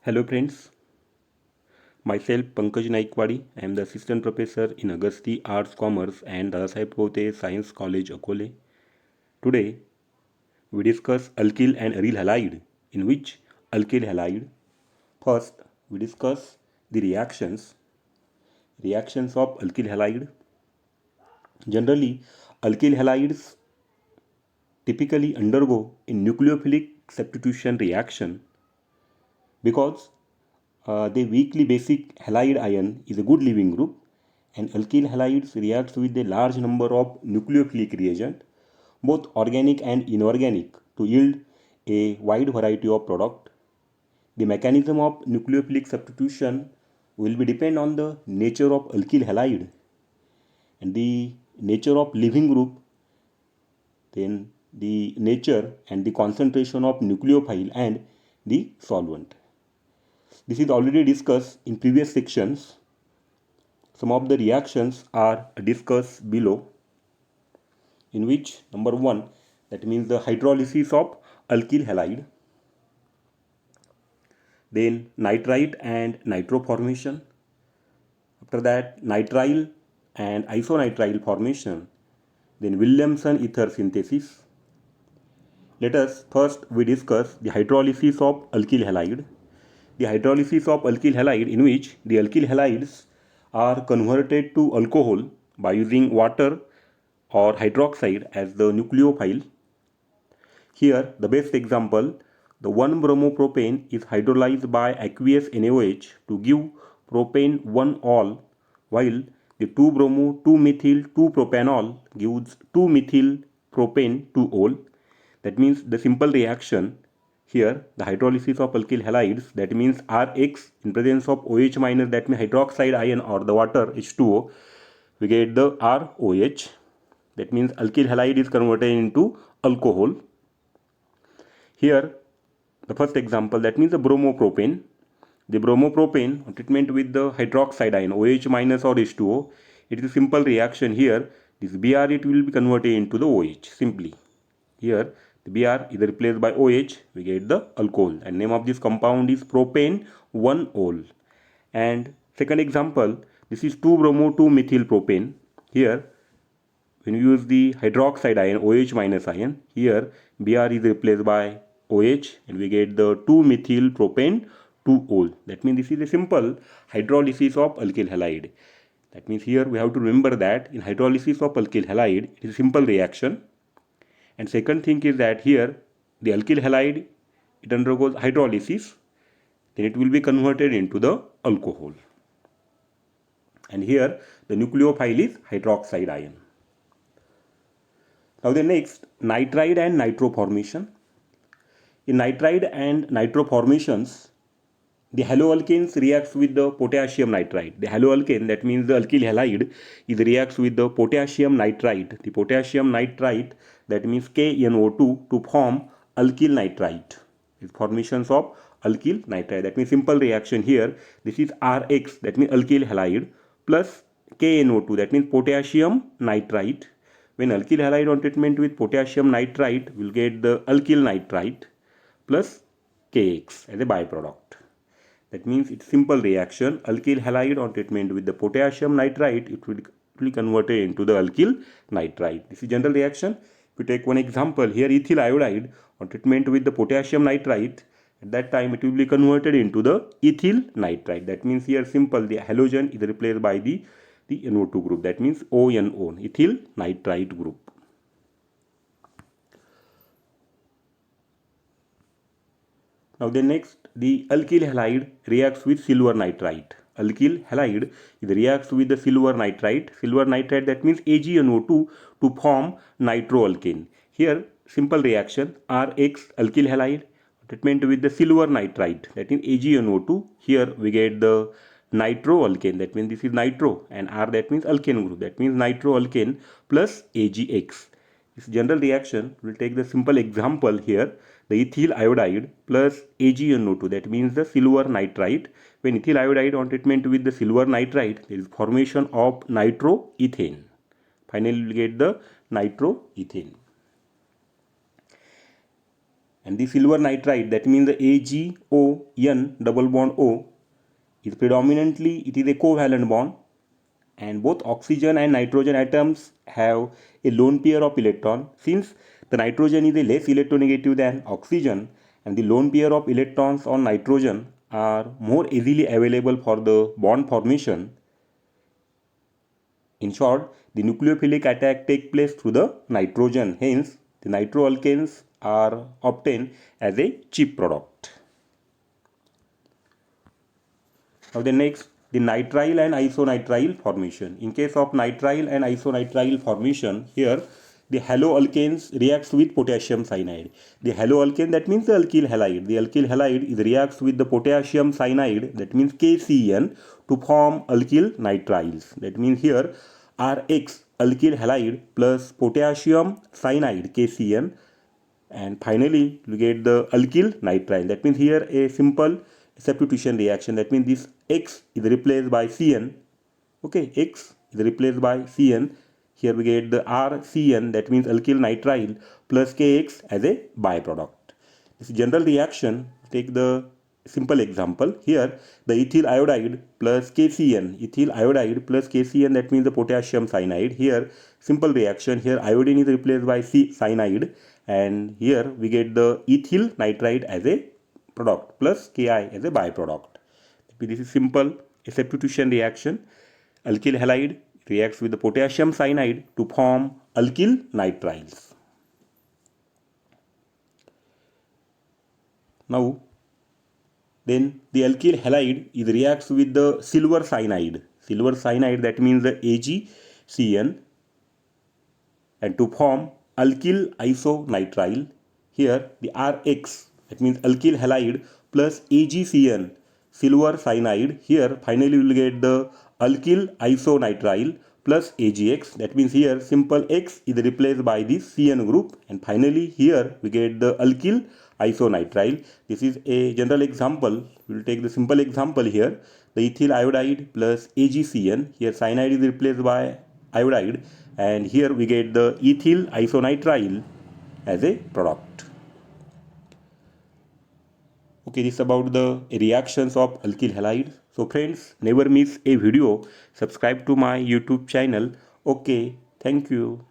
Hello friends, myself Pankaj Naikwadi. I am the assistant professor in Agasti Arts Commerce and Dadasaheb Phote Science College, Akole. Today we discuss alkyl and aryl halide, in which alkyl halide. First, we discuss the reactions of alkyl halide. Generally, alkyl halides typically undergo a nucleophilic substitution reaction because the weakly basic halide ion is a good leaving group, and alkyl halides reacts with a large number of nucleophilic reagents, both organic and inorganic, to yield a wide variety of product. The mechanism of nucleophilic substitution will be depend on the nature of alkyl halide and the nature of leaving group, then the nature and the concentration of nucleophile and the solvent. This is already discussed in previous sections. Some of the reactions are discussed below, in which number 1, that means the hydrolysis of alkyl halide, then nitrite and nitro formation, after that nitrile and isonitrile formation, then Williamson ether synthesis. Let us first we discuss the hydrolysis of alkyl halide. The hydrolysis of alkyl halide, in which the alkyl halides are converted to alcohol by using water or hydroxide as the nucleophile. Here, the best example, the 1-bromopropane is hydrolyzed by aqueous NaOH to give propane 1-ol, while the 2-bromo-2-methyl-2-propanol gives 2-methyl propane 2-ol. That means the simple reaction here, the hydrolysis of alkyl halides, that means Rx in presence of OH minus, that means hydroxide ion or the water H2O, we get the ROH. That means alkyl halide is converted into alcohol. Here, the first example, that means the bromopropane. The bromopropane on treatment with the hydroxide ion OH minus or H2O, it is a simple reaction here. This Br, it will be converted into the OH simply. Here, the Br is replaced by OH, we get the alcohol, and name of this compound is propane 1-ol. And second example, this is 2-bromo-2-methyl-propane. Here, when we use the hydroxide ion OH minus ion, here Br is replaced by OH and we get the 2-methyl propane 2-ol. That means this is a simple hydrolysis of alkyl halide. That means here we have to remember that in hydrolysis of alkyl halide, it is a simple reaction. And second thing is that here the alkyl halide, it undergoes hydrolysis, then it will be converted into the alcohol. And here the nucleophile is hydroxide ion. Now the next, nitride and nitro formation. In nitride and nitro formations, the haloalkanes reacts with the potassium nitrite. The haloalkane, that means the alkyl halide, is reacts with the potassium nitrite. The potassium nitrite, that means KNO2, to form alkyl nitrite. It's formations of alkyl nitrite. That means simple reaction here. This is Rx, that means alkyl halide, plus KNO2, that means potassium nitrite. When alkyl halide on treatment with potassium nitrite, will get the alkyl nitrite plus Kx as a byproduct. That means it's simple reaction. Alkyl halide on treatment with the potassium nitrite, it will be converted into the alkyl nitrite. This is general reaction. If we take one example here, ethyl iodide on treatment with the potassium nitrite, at that time it will be converted into the ethyl nitrite. That means here simple, the halogen is replaced by the NO2 group. That means ONO, ethyl nitrite group. Now the next, the alkyl halide reacts with silver nitrite. Alkyl halide reacts with the silver nitrite. Silver nitrite, that means AgNO2, to form nitroalkane. Here simple reaction, Rx alkyl halide treatment with the silver nitrite, that means AgNO2. Here we get the nitroalkane, that means this is nitro, and R, that means alkane group, that means nitroalkane plus AgX. This general reaction, will take the simple example here, the ethyl iodide plus AgNO2, that means the silver nitrite. When ethyl iodide on treatment with the silver nitrite, there is formation of nitroethane. Finally, we will get the nitroethane. and the silver nitride, that means the AgON double bond O, is predominantly, it is a covalent bond, and both oxygen and nitrogen atoms have a lone pair of electron. Since the nitrogen is a less electronegative than oxygen, and the lone pair of electrons on nitrogen are more easily available for the bond formation. In short, the nucleophilic attack takes place through the nitrogen. Hence, the nitroalkanes are obtained as a cheap product. Now the next, the nitrile and isonitrile formation. In case of nitrile and isonitrile formation, here the haloalkanes reacts with potassium cyanide. The haloalkane, that means the alkyl halide. The alkyl halide is reacts with the potassium cyanide, that means KCN, to form alkyl nitriles. That means here Rx, alkyl halide, plus potassium cyanide, KCN, and finally we get the alkyl nitrile. That means here a simple substitution reaction. That means this X is replaced by Cn. Okay, X is replaced by Cn. Here we get the RCN, that means alkyl nitrile, plus Kx as a byproduct. This general reaction, take the simple example. Here the ethyl iodide plus KCN, ethyl iodide plus KCN, that means the potassium cyanide. Here simple reaction, here iodine is replaced by cyanide, and here we get the ethyl nitride as a product plus Ki as a byproduct. This is simple a substitution reaction. Alkyl halide reacts with the potassium cyanide to form alkyl nitriles. Now then the alkyl halide is reacts with the silver cyanide. Silver cyanide, that means the AgCN, and to form alkyl isonitrile. Here the Rx, that means alkyl halide, plus AgCN, silver cyanide. Here finally we will get the alkyl isonitrile plus AgX. That means here simple X is replaced by the CN group, and finally here we get the alkyl isonitrile. This is a general example. We will take the simple example here. The ethyl iodide plus AgCN. Here cyanide is replaced by iodide, and here we get the ethyl isonitrile as a product. Okay, this is about the reactions of alkyl halide. So friends, never miss a video. Subscribe to my YouTube channel. Okay, thank you.